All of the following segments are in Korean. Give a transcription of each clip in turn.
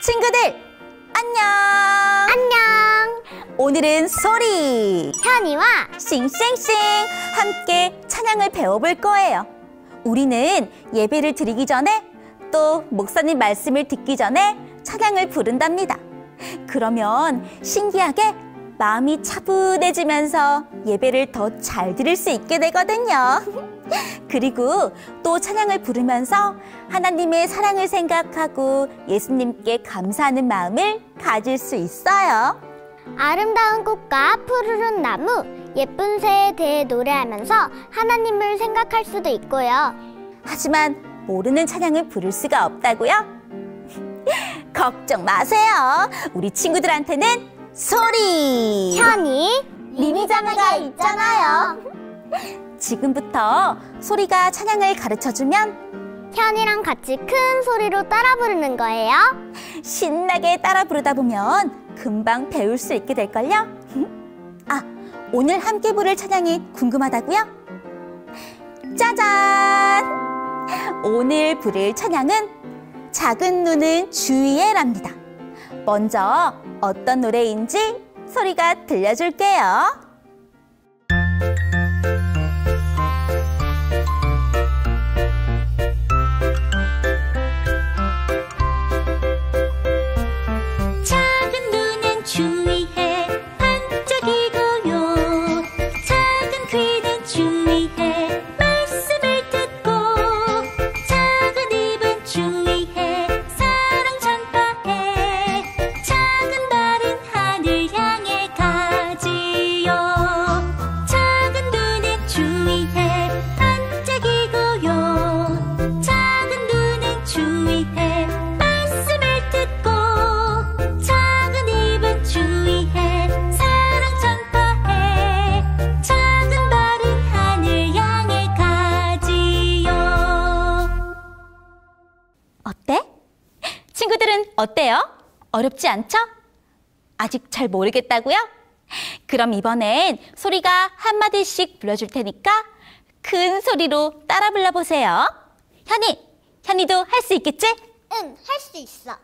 친구들, 안녕! 안녕! 오늘은 소리, 현이와 싱싱싱 함께 찬양을 배워볼 거예요. 우리는 예배를 드리기 전에 또 목사님 말씀을 듣기 전에 찬양을 부른답니다. 그러면 신기하게 마음이 차분해지면서 예배를 더 잘 드릴 수 있게 되거든요. 그리고 또 찬양을 부르면서 하나님의 사랑을 생각하고 예수님께 감사하는 마음을 가질 수 있어요. 아름다운 꽃과 푸르른 나무, 예쁜 새에 대해 노래하면서 하나님을 생각할 수도 있고요. 하지만 모르는 찬양을 부를 수가 없다고요? 걱정 마세요. 우리 친구들한테는 소리, 현이, 미미자매가 있잖아요. 지금부터 소리가 찬양을 가르쳐주면 현이랑 같이 큰 소리로 따라 부르는 거예요. 신나게 따라 부르다 보면 금방 배울 수 있게 될걸요? 아, 오늘 함께 부를 찬양이 궁금하다고요? 짜잔! 오늘 부를 찬양은 작은 눈은 주위에랍니다. 먼저 어떤 노래인지 소리가 들려줄게요. 작은 눈은 주위에 반짝이고요. 작은 귀는 주위에 말씀을 듣고 작은 입은 주위에 사랑 전파해 작은 발은 하늘 향해 가지요. 작은 눈은 주위에 반짝이고요. 작은 눈은 주위에 말씀을 듣고 작은 입은 주위에 사랑 전파해 작은 발은 하늘 향해 가지요. 어때? 친구들은 어때요? 어렵지 않죠? 아직 잘 모르겠다고요? 그럼 이번엔 소리가 한마디씩 불러줄 테니까 큰 소리로 따라 불러보세요. 현이도 할 수 있겠지? 응, 할 수 있어.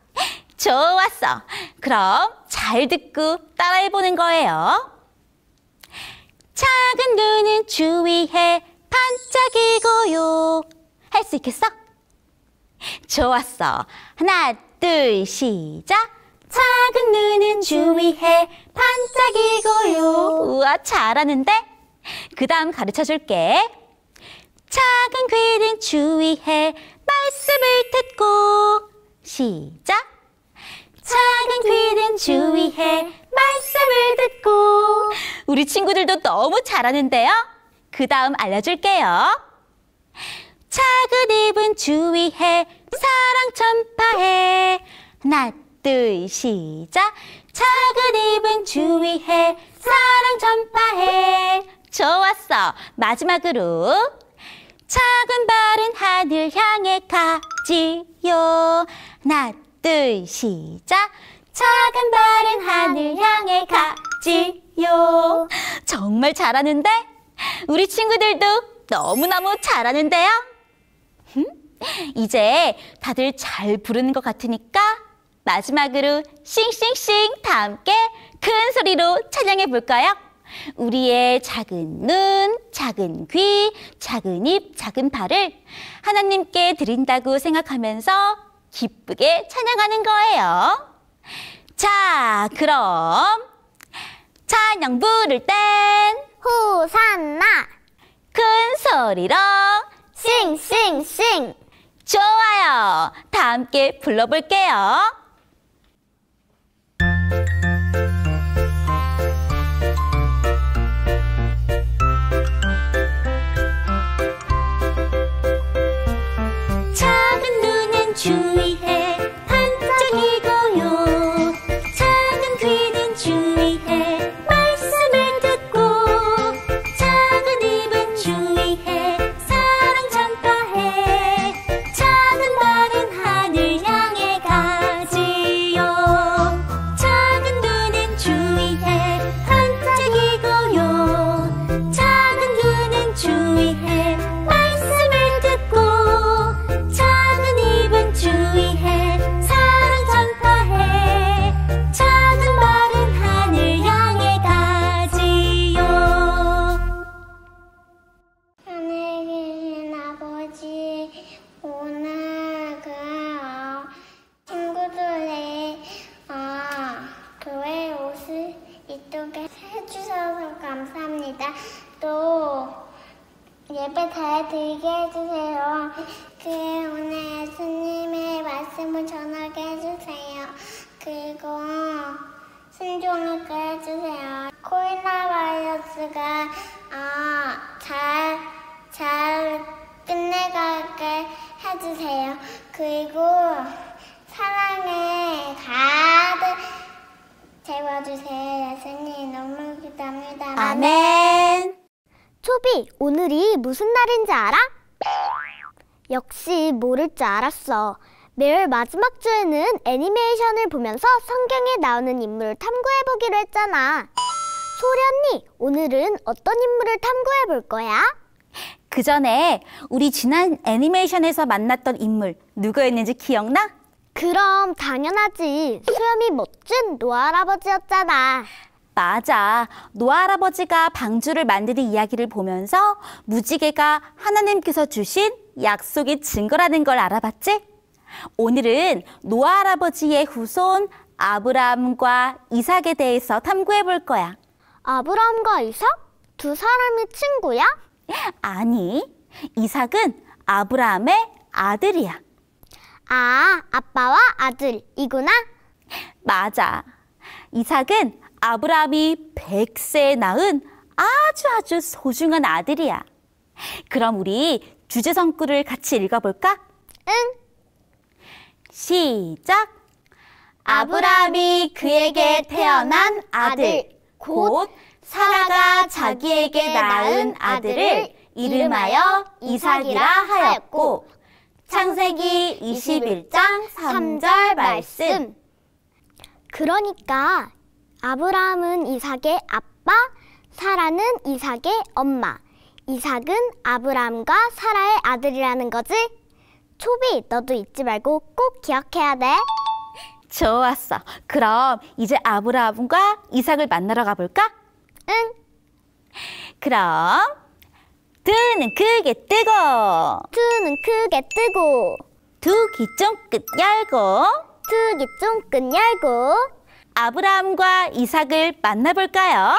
좋았어. 그럼 잘 듣고 따라해보는 거예요. 작은 눈은 주위에 반짝이고요. 할 수 있겠어? 좋았어. 하나, 둘, 시작. 작은 눈은 주위에 반짝이고요. 우와, 잘하는데? 그 다음 가르쳐줄게. 작은 귀는 주위에 말씀을 듣고 시작. 작은 귀는 주위에 말씀을 듣고. 우리 친구들도 너무 잘하는데요? 그 다음 알려줄게요. 작은 입은 주위에 사랑 전파해. 하나, 둘, 시작. 작은 입은 주위에 사랑 전파해. 좋았어. 마지막으로 작은 발은 하늘 향해 가지요. 하나, 둘, 시작. 작은 발은 하늘 향해 가지요. 정말 잘하는데? 우리 친구들도 너무너무 잘하는데요? 이제 다들 잘 부르는 것 같으니까 마지막으로 싱싱싱 다 함께 큰 소리로 찬양해 볼까요? 우리의 작은 눈, 작은 귀, 작은 입, 작은 발을 하나님께 드린다고 생각하면서 기쁘게 찬양하는 거예요. 자, 그럼 찬양 부를 땐 호산나, 큰 소리로 싱싱싱. 좋아요. 다 함께 불러볼게요. 작은 눈은 주위에 반짝이고요. 작은 귀는 주위에 말씀을 듣고 작은 입은 주위에 사랑 전파해 작은 발은 하늘 향해 가지요. 작은 눈은 주위에 반짝이고요. 작은 귀는 주위에 말씀을 듣고 작은 입은 주위에 뜻을 잘 들게 해주세요. 오늘 예수님의 말씀을 전하게 해주세요. 그리고 순종하게 해주세요. 코로나 바이러스가 잘 끝내가게 해주세요. 그리고 사랑에 가득 채워주세요. 예수님 너무 기도합니다. 아멘. 초비, 오늘이 무슨 날인지 알아? 역시 모를 줄 알았어. 매월 마지막 주에는 애니메이션을 보면서 성경에 나오는 인물을 탐구해보기로 했잖아. 소리 언니, 오늘은 어떤 인물을 탐구해볼 거야? 그 전에 우리 지난 애니메이션에서 만났던 인물 누구였는지 기억나? 그럼 당연하지. 수염이 멋진 노아 할아버지였잖아. 맞아. 노아 할아버지가 방주를 만드는 이야기를 보면서 무지개가 하나님께서 주신 약속의 증거라는 걸 알아봤지? 오늘은 노아 할아버지의 후손 아브라함과 이삭에 대해서 탐구해 볼 거야. 아브라함과 이삭? 두 사람이 친구야? 아니, 이삭은 아브라함의 아들이야. 아빠와 아들이구나. 맞아. 이삭은 아브라함이 100세에 낳은 아주 소중한 아들이야. 그럼 우리 주제성구를 같이 읽어볼까? 응. 시작! 아브라함이 그에게 태어난 아들, 곧 사라가 자기에게 낳은 아들을 이름하여 이삭이라 하였고, 창세기 21장 3절 말씀. 그러니까 아브라함은 이삭의 아빠, 사라는 이삭의 엄마, 이삭은 아브라함과 사라의 아들이라는 거지? 초비, 너도 잊지 말고 꼭 기억해야 돼. 좋았어. 그럼 이제 아브라함과 이삭을 만나러 가볼까? 응. 그럼 등은 크게 뜨고 투는 크게 뜨고 두 귀 쫑긋 열고 투기 쫑긋 열고 아브라함과 이삭을 만나볼까요?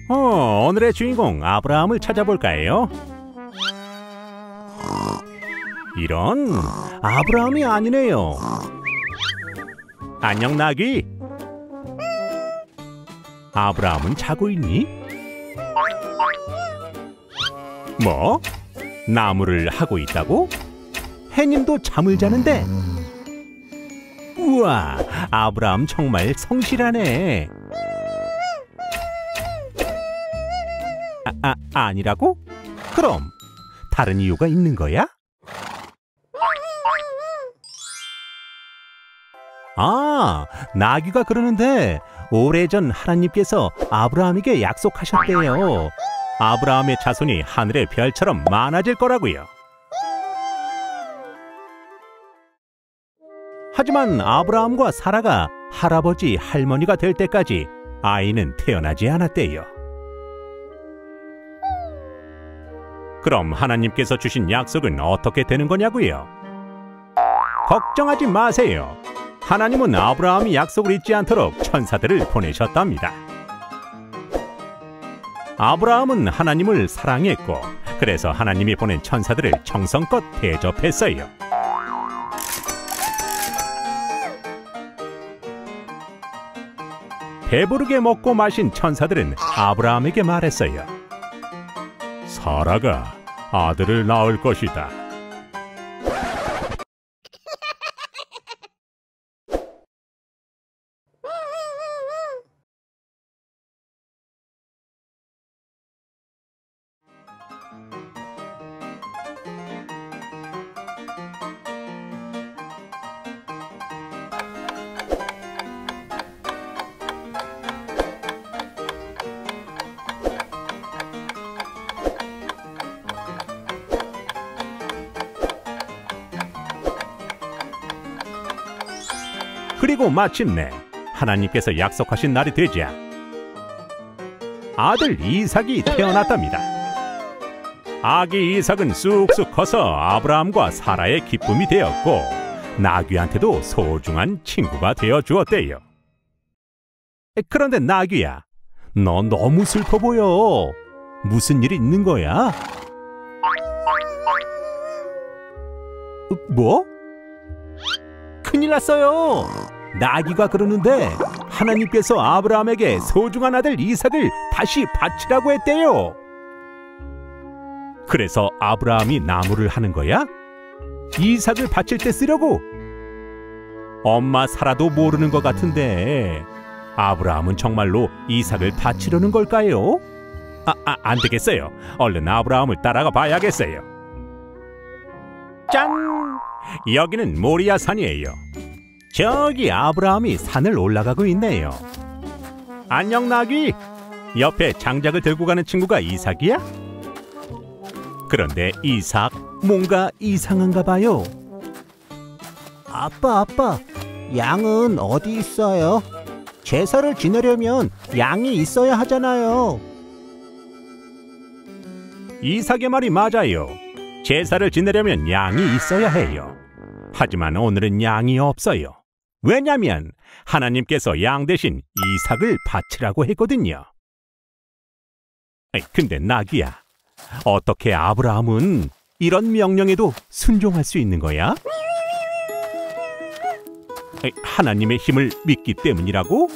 오늘의 주인공 아브라함을 찾아볼까요? 이런, 아브라함이 아니네요. 안녕, 나귀. 아브라함은 자고 있니? 뭐? 나무를 하고 있다고? 해님도 잠을 자는데? 우와, 아브라함 정말 성실하네. 아니라고? 그럼 다른 이유가 있는 거야? 나귀가 그러는데 오래전 하나님께서 아브라함에게 약속하셨대요. 아브라함의 자손이 하늘의 별처럼 많아질 거라고요. 하지만 아브라함과 사라가 할아버지, 할머니가 될 때까지 아이는 태어나지 않았대요. 그럼 하나님께서 주신 약속은 어떻게 되는 거냐고요? 걱정하지 마세요. 하나님은 아브라함이 약속을 잊지 않도록 천사들을 보내셨답니다. 아브라함은 하나님을 사랑했고, 그래서 하나님이 보낸 천사들을 정성껏 대접했어요. 배부르게 먹고 마신 천사들은 아브라함에게 말했어요. 사라가 아들을 낳을 것이다. 그리고 마침내 하나님께서 약속하신 날이 되자 아들 이삭이 태어났답니다. 아기 이삭은 쑥쑥 커서 아브라함과 사라의 기쁨이 되었고 나귀한테도 소중한 친구가 되어 주었대요. 그런데 나귀야, 너 너무 슬퍼 보여. 무슨 일 있는 거야? 뭐? 큰일 났어요. 나귀가 그러는데 하나님께서 아브라함에게 소중한 아들 이삭을 다시 바치라고 했대요. 그래서 아브라함이 나무를 하는 거야? 이삭을 바칠 때 쓰려고? 엄마 사라도 모르는 것 같은데 아브라함은 정말로 이삭을 바치려는 걸까요? 안 되겠어요. 얼른 아브라함을 따라가 봐야겠어요. 짠! 여기는 모리아 산이에요. 저기 아브라함이 산을 올라가고 있네요. 안녕 나귀. 옆에 장작을 들고 가는 친구가 이삭이야? 그런데 이삭 뭔가 이상한가 봐요. 아빠, 양은 어디 있어요? 제사를 지내려면 양이 있어야 하잖아요. 이삭의 말이 맞아요. 제사를 지내려면 양이 있어야 해요. 하지만 오늘은 양이 없어요. 왜냐면 하나님께서 양 대신 이삭을 바치라고 했거든요. 근데 나귀야, 어떻게 아브라함은 이런 명령에도 순종할 수 있는 거야? 하나님의 힘을 믿기 때문이라고?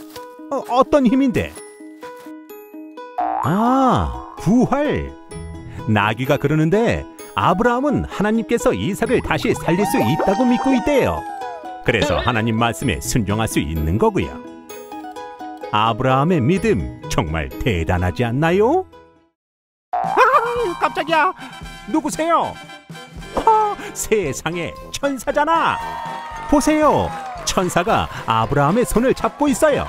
어떤 힘인데? 부활! 나귀가 그러는데 아브라함은 하나님께서 이삭을 다시 살릴 수 있다고 믿고 있대요. 그래서 하나님 말씀에 순종할 수 있는 거고요. 아브라함의 믿음 정말 대단하지 않나요? 깜짝이야! 누구세요? 세상에, 천사잖아! 보세요! 천사가 아브라함의 손을 잡고 있어요.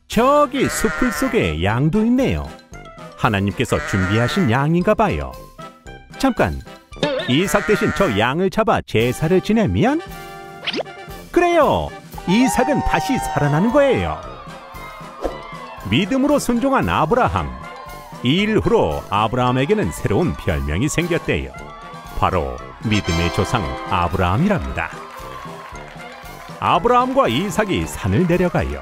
저기 숲풀 속에 양도 있네요. 하나님께서 준비하신 양인가 봐요. 잠깐, 이삭 대신 저 양을 잡아 제사를 지내면? 그래요! 이삭은 다시 살아나는 거예요. 믿음으로 순종한 아브라함. 이 일 후로 아브라함에게는 새로운 별명이 생겼대요. 바로 믿음의 조상 아브라함이랍니다. 아브라함과 이삭이 산을 내려가요.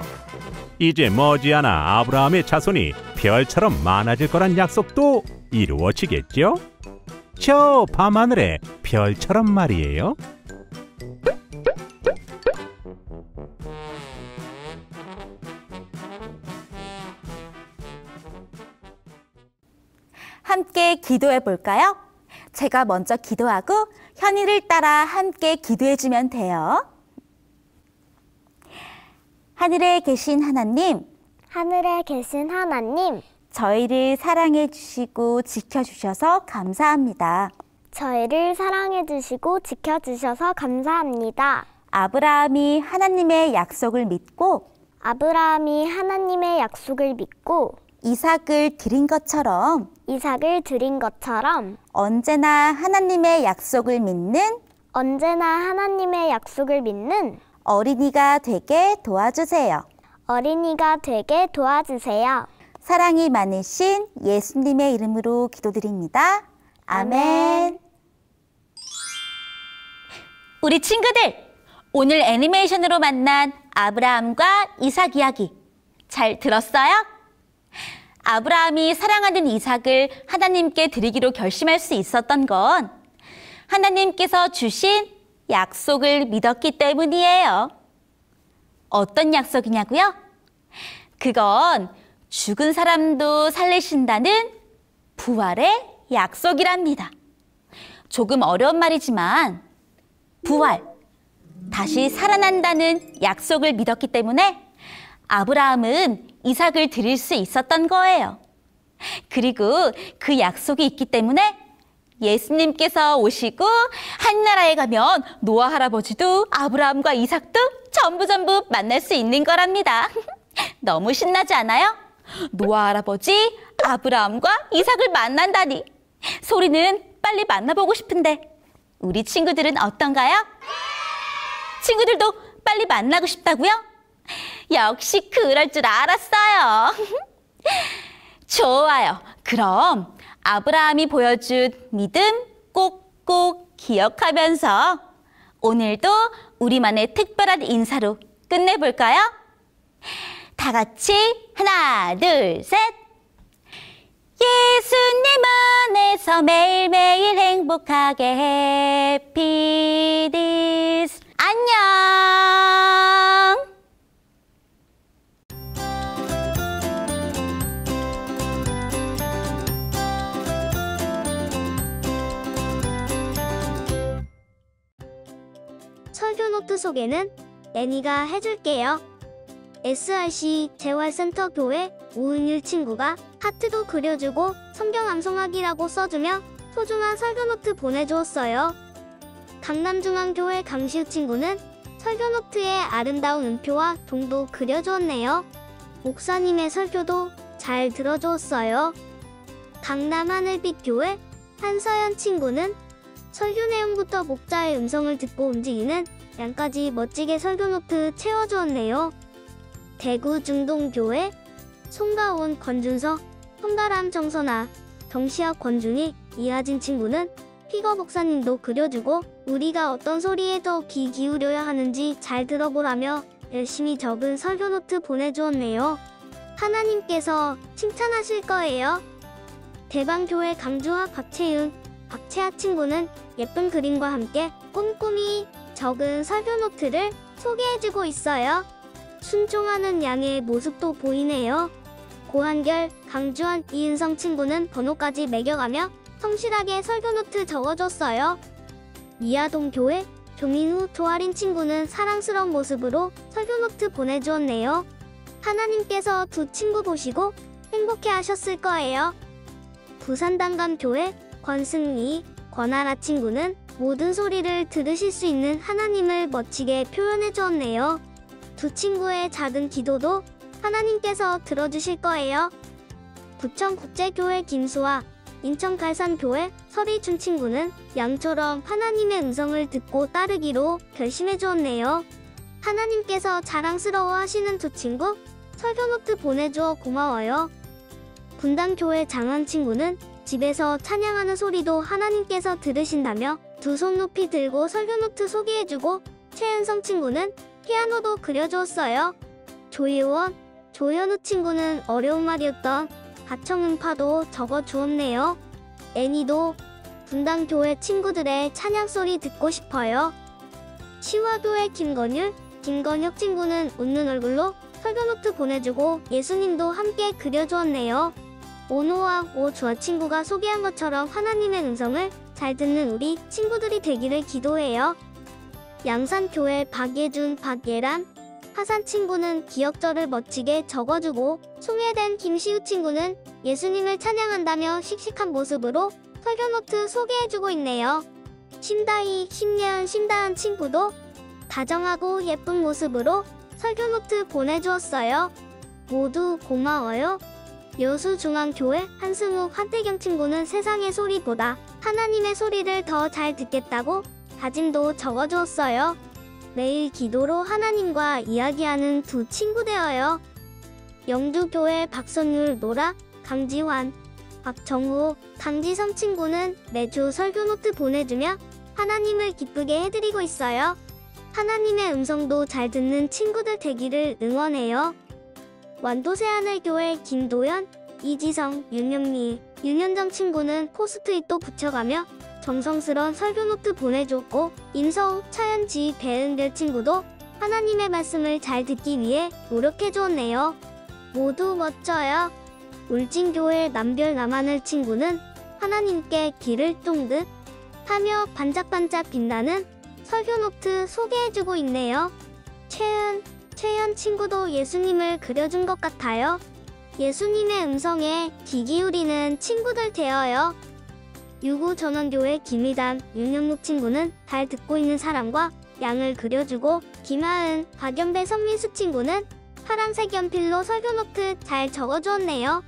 이제 머지않아 아브라함의 자손이 별처럼 많아질 거란 약속도 이루어지겠죠? 저 밤하늘의 별처럼 말이에요. 함께 기도해 볼까요? 제가 먼저 기도하고 현이를 따라 함께 기도해 주면 돼요. 하늘에 계신 하나님, 하늘에 계신 하나님, 저희를 사랑해 주시고 지켜주셔서 감사합니다. 저희를 사랑해 주시고 지켜주셔서 감사합니다. 아브라함이 하나님의 약속을 믿고 이삭을 드린 것처럼 언제나 하나님의 약속을 믿는 어린이가 되게 도와주세요. 사랑이 많으신 예수님의 이름으로 기도드립니다. 아멘. 우리 친구들, 오늘 애니메이션으로 만난 아브라함과 이삭 이야기 잘 들었어요? 아브라함이 사랑하는 이삭을 하나님께 드리기로 결심할 수 있었던 건 하나님께서 주신 약속을 믿었기 때문이에요. 어떤 약속이냐고요? 그건 죽은 사람도 살리신다는 부활의 약속이랍니다. 조금 어려운 말이지만 부활, 다시 살아난다는 약속을 믿었기 때문에 아브라함은 이삭을 드릴 수 있었던 거예요. 그리고 그 약속이 있기 때문에 예수님께서 오시고 한나라에 가면 노아 할아버지도 아브라함과 이삭도 전부 만날 수 있는 거랍니다. 너무 신나지 않아요? 노아 할아버지, 아브라함과 이삭을 만난다니. 소리는 빨리 만나보고 싶은데 우리 친구들은 어떤가요? 친구들도 빨리 만나고 싶다고요? 역시 그럴 줄 알았어요. 좋아요. 그럼 아브라함이 보여준 믿음 꼭꼭 기억하면서 오늘도 우리만의 특별한 인사로 끝내볼까요? 다 같이 하나, 둘, 셋! 예수님 안에서 매일매일 행복하게 해피 디스 안녕! 설교 노트 소개는 애니가 해줄게요. SRC 재활센터 교회 오은율 친구가 하트도 그려주고 성경 암송하기라고 써주며 소중한 설교 노트 보내주었어요. 강남중앙교회 강시우 친구는 설교 노트에 아름다운 음표와 종도 그려주었네요. 목사님의 설교도 잘 들어주었어요. 강남 하늘빛 교회 한서연 친구는 설교 내용부터 목자의 음성을 듣고 움직이는 양까지 멋지게 설교 노트 채워주었네요. 대구 중동교회 송가온 권준서 송가람 정선아 정시학 권준희 이하진 친구는 피거 목사님도 그려주고 우리가 어떤 소리에 더 귀 기울여야 하는지 잘 들어보라며 열심히 적은 설교 노트 보내주었네요. 하나님께서 칭찬하실 거예요. 대방교회 강주학 박채윤 박채아 친구는 예쁜 그림과 함께 꼼꼼히 적은 설교 노트를 소개해주고 있어요. 순종하는 양의 모습도 보이네요. 고한결, 강주한, 이은성 친구는 번호까지 매겨가며 성실하게 설교 노트 적어줬어요. 미아동 교회 조민우, 조아린 친구는 사랑스러운 모습으로 설교 노트 보내주었네요. 하나님께서 두 친구 보시고 행복해 하셨을 거예요. 부산단감 교회 권승리, 권아라 친구는 모든 소리를 들으실 수 있는 하나님을 멋지게 표현해 주었네요. 두 친구의 작은 기도도 하나님께서 들어주실 거예요. 부천국제교회 김수아, 인천갈산교회 서리준 친구는 양처럼 하나님의 음성을 듣고 따르기로 결심해 주었네요. 하나님께서 자랑스러워 하시는 두 친구 설교 노트 보내주어 고마워요. 분당교회 장원 친구는 집에서 찬양하는 소리도 하나님께서 들으신다며 두 손 높이 들고 설교 노트 소개해주고 최은성 친구는 피아노도 그려주었어요. 조예원, 조현우 친구는 어려운 말이었던 가청음파도 적어주었네요. 애니도 분당교회 친구들의 찬양 소리 듣고 싶어요. 시화교회 김건율, 김건혁 친구는 웃는 얼굴로 설교 노트 보내주고 예수님도 함께 그려주었네요. 오노와 오주아 친구가 소개한 것처럼 하나님의 음성을 잘 듣는 우리 친구들이 되기를 기도해요. 양산교회 박예준, 박예람, 화산 친구는 기억절을 멋지게 적어주고 송혜된 김시우 친구는 예수님을 찬양한다며 씩씩한 모습으로 설교 노트 소개해주고 있네요. 심다희, 심예은, 심다은 친구도 다정하고 예쁜 모습으로 설교 노트 보내주었어요. 모두 고마워요. 여수중앙교회 한승욱, 한태경 친구는 세상의 소리보다 하나님의 소리를 더 잘 듣겠다고 다짐도 적어주었어요. 매일 기도로 하나님과 이야기하는 두 친구 되어요. 영주교회 박선율, 노라, 강지환, 박정우, 강지성 친구는 매주 설교 노트 보내주며 하나님을 기쁘게 해드리고 있어요. 하나님의 음성도 잘 듣는 친구들 되기를 응원해요. 완도새하늘교회 김도연, 이지성, 윤현미, 윤현정 친구는 포스트잇도 붙여가며 정성스러운 설교 노트 보내줬고 임서우, 차현지, 배은별 친구도 하나님의 말씀을 잘 듣기 위해 노력해주었네요. 모두 멋져요. 울진교회 남별 남하늘 친구는 하나님께 길을 쫑듯 하며 반짝반짝 빛나는 설교 노트 소개해주고 있네요. 최현 친구도 예수님을 그려준 것 같아요. 예수님의 음성에 귀 기울이는 친구들 되어요. 유구전원교회 김희담, 윤영묵 친구는 잘 듣고 있는 사람과 양을 그려주고 김하은, 박연배, 선민수 친구는 파란색 연필로 설교 노트 잘 적어주었네요.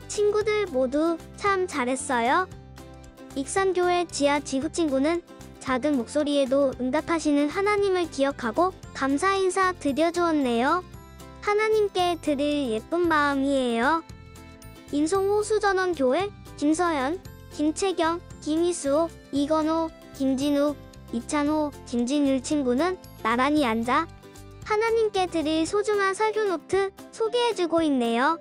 친구들 모두 참 잘했어요. 익산교회 지하 지구 친구는 작은 목소리에도 응답하시는 하나님을 기억하고 감사 인사 드려주었네요. 하나님께 드릴 예쁜 마음이에요. 인송호 수전원교회 김서연, 김채경, 김희수, 이건호, 김진욱, 이찬호, 김진율 친구는 나란히 앉아 하나님께 드릴 소중한 설교 노트 소개해주고 있네요.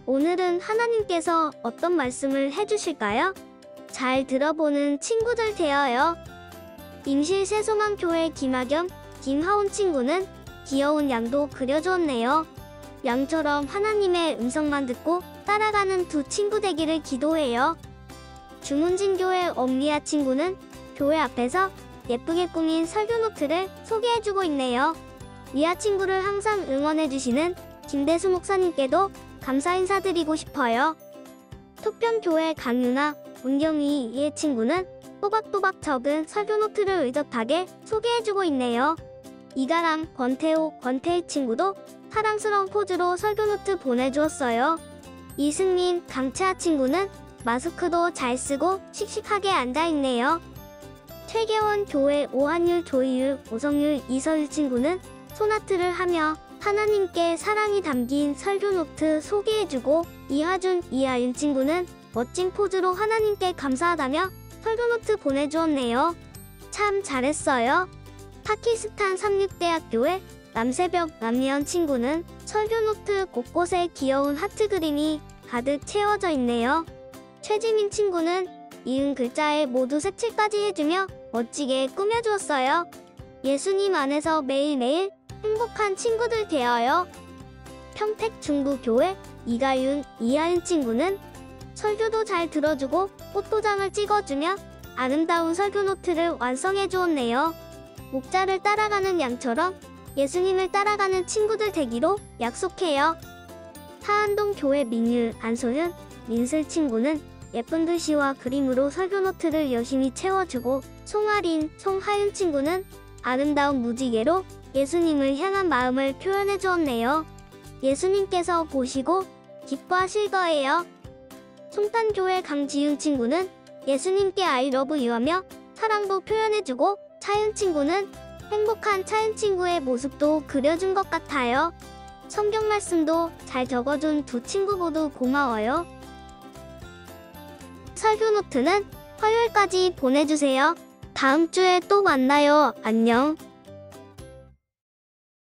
오늘은 하나님께서 어떤 말씀을 해주실까요? 잘 들어보는 친구들 되어요. 임실 새소망교회 김하겸, 김하온 친구는 귀여운 양도 그려주었네요. 양처럼 하나님의 음성만 듣고 따라가는 두 친구 되기를 기도해요. 주문진교회 엄리아 친구는 교회 앞에서 예쁘게 꾸민 설교 노트를 소개해주고 있네요. 리아 친구를 항상 응원해주시는 김대수 목사님께도 감사 인사드리고 싶어요. 토평교회 강유나 문경이 이해 친구는 또박또박 적은 설교 노트를 의젓하게 소개해주고 있네요. 이가람, 권태호, 권태희 친구도 사랑스러운 포즈로 설교 노트 보내주었어요. 이승민, 강채아 친구는 마스크도 잘 쓰고 씩씩하게 앉아있네요. 최계원 교회 오한율, 조이율, 오성율, 이서율 친구는 소나트를 하며 하나님께 사랑이 담긴 설교 노트 소개해주고, 이하준, 이하윤 친구는 멋진 포즈로 하나님께 감사하다며 설교 노트 보내주었네요. 참 잘했어요. 파키스탄 삼육대학교의 남새벽 남미연 친구는 설교 노트 곳곳에 귀여운 하트 그림이 가득 채워져 있네요. 최지민 친구는 이은 글자에 모두 색칠까지 해주며 멋지게 꾸며주었어요. 예수님 안에서 매일매일 행복한 친구들 되어요. 평택중부교회 이가윤, 이하윤 친구는 설교도 잘 들어주고 꽃도장을 찍어주며 아름다운 설교 노트를 완성해 주었네요. 목자를 따라가는 양처럼 예수님을 따라가는 친구들 되기로 약속해요. 하안동 교회 민율, 안소윤, 민슬 친구는 예쁜 글씨와 그림으로 설교 노트를 열심히 채워주고, 송아린, 송하윤 친구는 아름다운 무지개로 예수님을 향한 마음을 표현해 주었네요. 예수님께서 보시고 기뻐하실 거예요. 송탄교회 강지윤 친구는 예수님께 I love you 하며 사랑도 표현해주고, 차윤 친구는 행복한 차윤 친구의 모습도 그려준 것 같아요. 성경 말씀도 잘 적어준 두 친구 모두 고마워요. 설교 노트는 화요일까지 보내주세요. 다음 주에 또 만나요. 안녕.